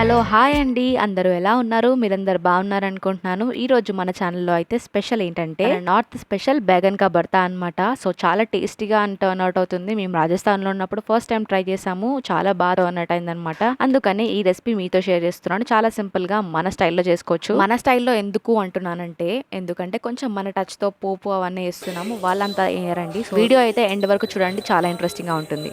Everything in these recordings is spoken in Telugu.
హలో! హాయ్ అండి. అందరూ ఎలా ఉన్నారు? మీరందరూ బాగున్నారనుకుంటున్నాను. ఈరోజు మన ఛానల్‌లో అయితే స్పెషల్ ఏంటంటే, మన నార్త్ స్పెషల్ బేగన్ కా భర్తా అనమాట. సో, చాలా టేస్టీగా టర్న్ అవుట్ అవుతుంది. మేము రాజస్థాన్‌లో ఉన్నప్పుడు ఫస్ట్ టైమ్ ట్రై చేసాము. చాలా బాగా టర్న్ అవుట్ అయిందనమాట. అందుకని ఈ రెసిపీ మీతో షేర్ చేస్తున్నాను. చాలా సింపుల్‌గా మన స్టైల్‌లో చేసుకోవచ్చు. మన స్టైల్‌లో ఎందుకు అంటున్నానంటే, ఎందుకంటే కొంచెం మన టచ్‌తో పోపు అవన్నీ ఏస్తున్నాము. వాళ్ళంతా ఎయ్యరండి. వీడియో అయితే ఎండ్ వరకు చూడండి. చాలా ఇంట్రెస్టింగ్‌గా ఉంటుంది.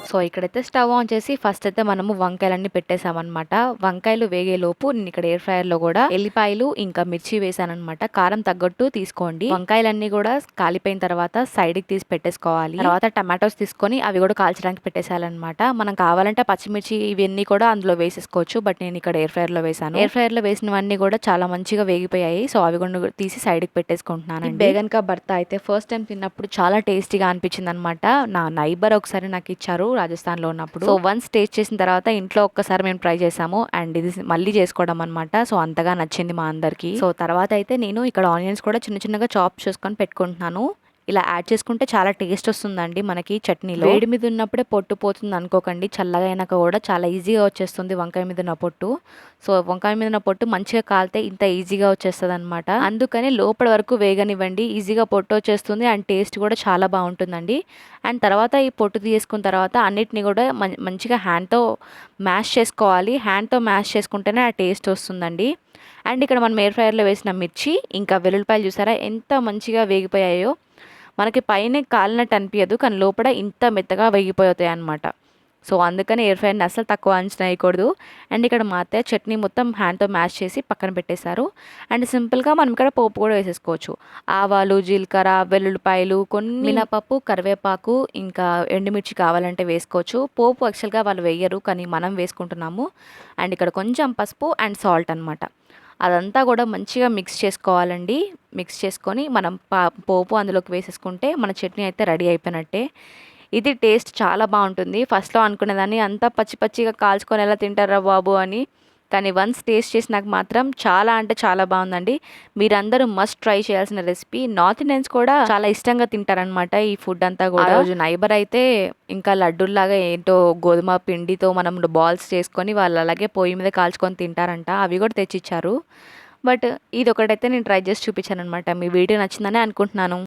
సో, ఇక్కడైతే స్టవ్ ఆన్ చేసి ఫస్ట్ అయితే మనము వంకాయలన్నీ పెట్టేసామనమాట. వంకాయలు వేగేలోపు నేను ఇక్కడ ఎయిర్ ఫ్రైయర్‌లో గూడా ఎల్లిపాయలు, ఇంకా మిర్చి వేసాననమాట. కారం తగ్గట్టు తీసుకోండి. వంకాయలన్నీ గూడా కాలిపోయిన తర్వాత సైడ్‌కి తీసి పెట్టేసుకోవాలి. తర్వాత టమాటోస్ తీసుకొని అవి గూడా కాల్చడానికి పెట్టేసేయాలనమాట. మనం కావాలంటే పచ్చిమిర్చి ఇవన్నీ కూడా అందులో వేసేసుకోవచ్చు. బట్ నేను ఇక్కడ ఎయిర్ ఫ్రైయర్‌లో వేసాను. ఎయిర్ ఫ్రైయర్‌లో వేసినవన్నీ గూడా చాలా మంచిగా వేగిపోయాయి. సో, అవి కూడా తీసి సైడ్‌కి పెట్టేసుకుంటున్నానండి. బేగన్ కా భర్త అయితే ఫస్ట్ టైమ్ తిన్నప్పుడు చాలా టేస్టీగా అనిపించిందనమాట. నా నైబర్ ఒకసారి నాకిచ్చారు రాజస్థాన్‌లో ఉన్నప్పుడు. సో, వన్స్ టేస్ట్ చేసిన తర్వాత ఇంట్లో ఒక్కసారి మేము ట్రై చేసాము. అండ్ ఇది మళ్ళీ చేసుకోవడం అనమాట. సో, అంతగా నచ్చింది మా అందరికి. సో, తర్వాత అయితే నేను ఇక్కడ ఆనియన్స్ కూడా చిన్న చిన్నగా చాప్ చేసుకొని పెట్టుకుంటున్నాను. ఇలా యాడ్ చేసుకుంటే చాలా టేస్ట్ వస్తుందండి మనకి చట్నీలో. వేడి మీద ఉన్నప్పుడే పొట్టు పోతుంది అనుకోకండి. చల్లగా అయినాక కూడా చాలా ఈజీగా వచ్చేస్తుంది వంకాయ మీద ఉన్న పొట్టు. సో, వంకాయ మీద ఉన్న పొట్టు మంచిగా కాలితే ఇంత ఈజీగా వచ్చేస్తదనమాట. అందుకని లోపల వరకు వేగనివ్వండి. ఈజీగా పొట్టు వచ్చేస్తుంది. అండ్ టేస్ట్ కూడా చాలా బాగుంటుందండి. అండ్ తర్వాత ఈ పొట్టు తీసుకున్న తర్వాత అన్నిటిని కూడా మంచిగా హ్యాండ్‌తో మ్యాష్ చేసుకోవాలి. హ్యాండ్‌తో మ్యాష్ చేసుకుంటేనే ఆ టేస్ట్ వస్తుందండి. అండ్ ఇక్కడ మనం ఎయిర్ ఫ్రైయర్‌లో వేసిన మిర్చి, ఇంకా వెల్లుల్లిపాయలు చూసారా ఎంత మంచిగా వేగిపోయాయో. మనకి పైనే కాలినట్టు అనిపియదు. కానీ లోపల ఇంత మెత్తగా వేగిపోతాయన్నమాట. సో, అందుకని ఎయిర్ ఫ్రైయర్‌ని అస్సలు తక్కువ అంచనా వేయకూడదు. అండ్ ఇక్కడ మా అత్తయ్య చట్నీ మొత్తం హ్యాండ్‌తో మ్యాష్ చేసి పక్కన పెట్టేశారు. అండ్ సింపుల్‌గా మనం ఇక్కడ పోపు కూడా వేసేసుకోవచ్చు. ఆవాలు, జీలకర్ర, వెల్లుల్లిపాయలు, కొన్ని మినపప్పు, కరివేపాకు, ఇంకా ఎండుమిర్చి కావాలంటే వేసుకోవచ్చు. పోపు యాక్చువల్‌గా వాళ్ళు వేయరు. కానీ మనం వేసుకుంటున్నాము. అండ్ ఇక్కడ కొంచెం పసుపు అండ్ సాల్ట్ అనమాట. అదంతా కూడా మంచిగా మిక్స్ చేసుకోవాలండి. మిక్స్ చేసుకొని మనం పోపు అందులోకి వేసేసుకుంటే మన చట్నీ అయితే రెడీ అయిపోయినట్టే. ఇది టేస్ట్ చాలా బాగుంటుంది. ఫస్ట్‌లో అనుకునేదాన్ని అంతా పచ్చి పచ్చిగా కాల్చుకొని ఎలా తింటారా బాబు అని. కానీ వన్స్ టేస్ట్ చేసినాక మాత్రం చాలా అంటే చాలా బాగుందండి. మీరందరూ మస్ట్ ట్రై చేయాల్సిన రెసిపీ. నార్త్ ఇండియన్స్ కూడా చాలా ఇష్టంగా తింటారనమాట ఈ ఫుడ్ అంతా కూడా. ఆ రోజు నైబర్ అయితే ఇంకా లడ్డూల్లాగా ఏంటో గోధుమ పిండితో మనం బాల్స్ చేసుకొని వాళ్ళు అలాగే పొయ్యి మీద కాల్చుకొని తింటారంట. అవి కూడా తెచ్చిచ్చారు. బట్ ఇదొకటైతే నేను ట్రై చేసి చూపించాననమాట. మీ వీడియో నచ్చిందని అనుకుంటున్నాను.